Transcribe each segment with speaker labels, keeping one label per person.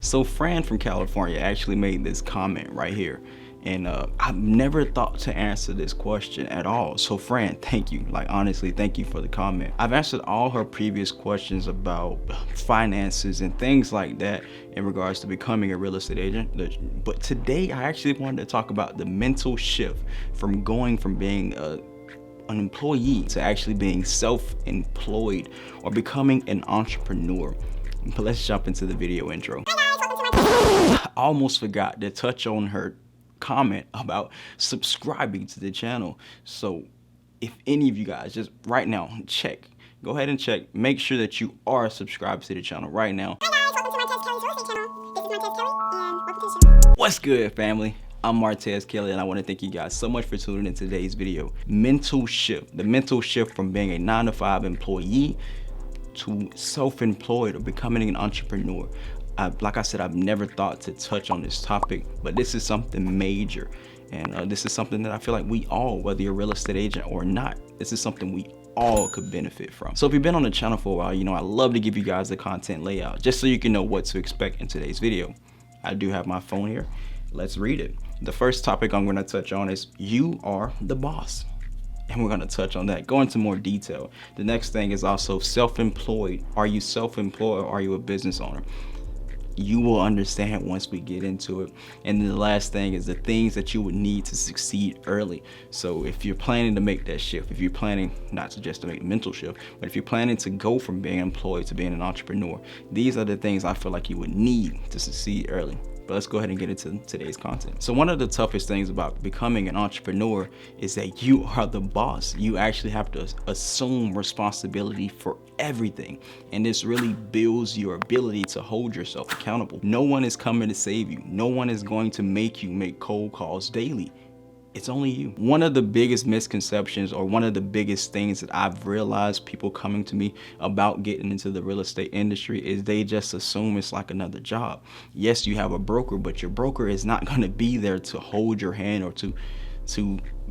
Speaker 1: So Fran from California actually made this comment right here. And I've never thought to answer this question at all. So Fran, thank you. Like, honestly, thank you for the comment. I've answered all her previous questions about finances and things like that in regards to becoming a real estate agent. But today I actually wanted to talk about the mental shift from going from being an employee to actually being self-employed or becoming an entrepreneur. But let's jump into the video intro. I almost forgot to touch on her comment about subscribing to the channel. So if any of you guys just right now go ahead and check, make sure that you are subscribed to the channel right now.
Speaker 2: Hi guys, welcome to Martez Kelly's real estate channel. This is Martez Kelly and welcome to the channel.
Speaker 1: What's good, family? I'm Martez Kelly, and I want to thank you guys so much for tuning in today's video. Mental shift, the mental shift from being a 9-to-5 employee to self-employed or becoming an entrepreneur. Like I said, I've never thought to touch on this topic, but this is something major. And this is something that I feel like we all, whether you're a real estate agent or not, this is something we all could benefit from. So if you've been on the channel for a while, you know I love to give you guys the content layout, just so you can know what to expect in today's video. I do have my phone here. Let's read it. The first topic I'm gonna touch on is you are the boss. And we're gonna touch on that, go into more detail. The next thing is also self-employed. Are you self-employed or are you a business owner? You will understand once we get into it. And then the last thing is the things that you would need to succeed early. So if you're planning to make that shift, if you're planning, not just to make a mental shift, but if you're planning to go from being employed to being an entrepreneur, these are the things I feel like you would need to succeed early. But let's go ahead and get into today's content. So one of the toughest things about becoming an entrepreneur is that you are the boss. You actually have to assume responsibility for everything. And this really builds your ability to hold yourself accountable. No one is coming to save you. No one is going to make you make cold calls daily. It's only you. One of the biggest misconceptions, or one of the biggest things that I've realized people coming to me about getting into the real estate industry is they just assume it's like another job. Yes, you have a broker, but your broker is not going to be there to hold your hand or to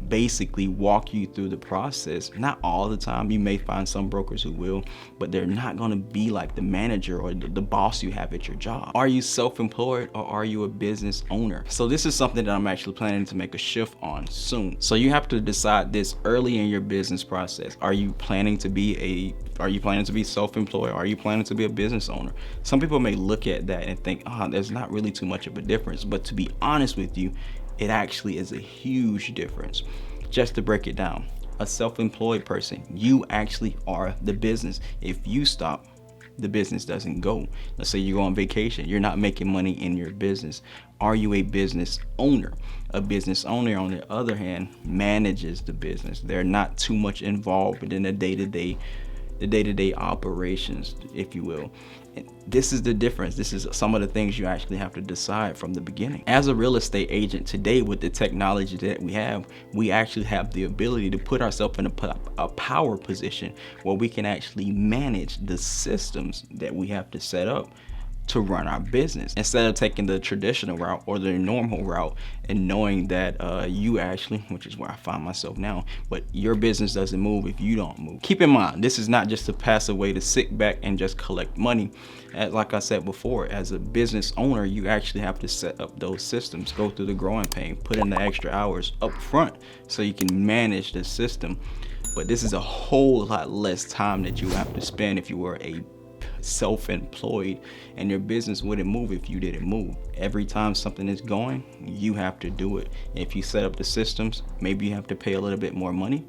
Speaker 1: basically walk you through the process. Not all the time. You may find some brokers who will, but they're not going to be like the manager or the boss you have at your job. Are you self-employed or are you a business owner? So this is something that I'm actually planning to make a shift on soon. So you have to decide this early in your business process. Are you planning to be self-employed? Are you planning to be a business owner? Some people may look at that and think, there's not really too much of a difference. But to be honest with you, it actually is a huge difference. Just to break it down, a self-employed person, you actually are the business. If you stop, the business doesn't go. Let's say you go on vacation, you're not making money in your business. Are you a business owner? A business owner, on the other hand, manages the business. They're not too much involved in the day-to-day operations, if you will. And this is the difference. This is some of the things you actually have to decide from the beginning. As a real estate agent today, with the technology that we actually have the ability to put ourselves in a power position where we can actually manage the systems that we have to set up to run our business, instead of taking the traditional route or the normal route and knowing that you actually, which is where I find myself now, but your business doesn't move if you don't move. Keep in mind, this is not just a passive way to sit back and just collect money. Like I said before, as a business owner, you actually have to set up those systems, go through the growing pain, put in the extra hours up front so you can manage the system. But this is a whole lot less time that you have to spend if you were a self-employed, and your business wouldn't move if you didn't move. Every time something is going, you have to do it. If you set up the systems, maybe you have to pay a little bit more money.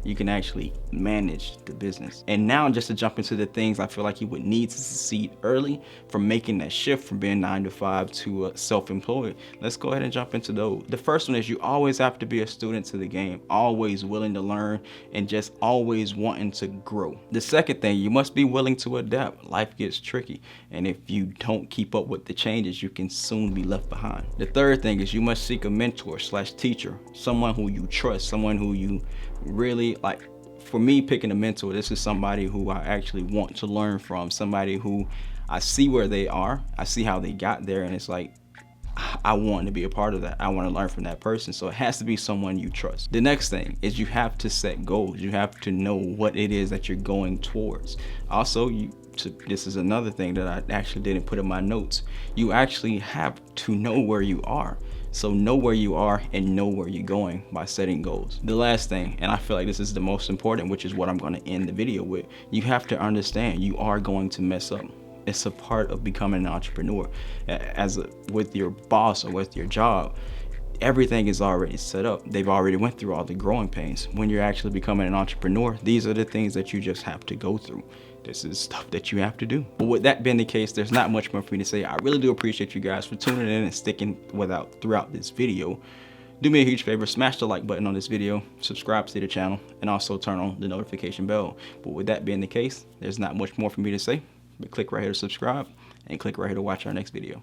Speaker 1: You can actually manage the business. And now, just to jump into the things I feel like you would need to succeed early from making that shift from being 9-to-5 to self-employed, let's go ahead and jump into those. The first one is you always have to be a student to the game, always willing to learn and just always wanting to grow. The second thing, you must be willing to adapt. Life gets tricky, and if you don't keep up with the changes, you can soon be left behind. The third thing is you must seek a mentor/teacher, someone who you trust, someone who you really like. For me, picking a mentor, this is somebody who I actually want to learn from, somebody who I see where they are, I see how they got there, and it's like, I want to be a part of that. I want to learn from that person. So it has to be someone you trust. The next thing is you have to set goals. You have to know what it is that you're going towards. Also, you this is another thing that I actually didn't put in my notes. You actually have to know where you are. So know where you are and know where you're going by setting goals. The last thing, and I feel like this is the most important, which is what I'm going to end the video with, you have to understand you are going to mess up. It's a part of becoming an entrepreneur. With your boss or with your job, everything is already set up. They've already went through all the growing pains. When you're actually becoming an entrepreneur, these are the things that you just have to go through. This is stuff that you have to do. But with that being the case, there's not much more for me to say. I really do appreciate you guys for tuning in and sticking throughout this video. Do me a huge favor, smash the like button on this video, subscribe to the channel, and also turn on the notification bell. But with that being the case, there's not much more for me to say, but click right here to subscribe and click right here to watch our next video.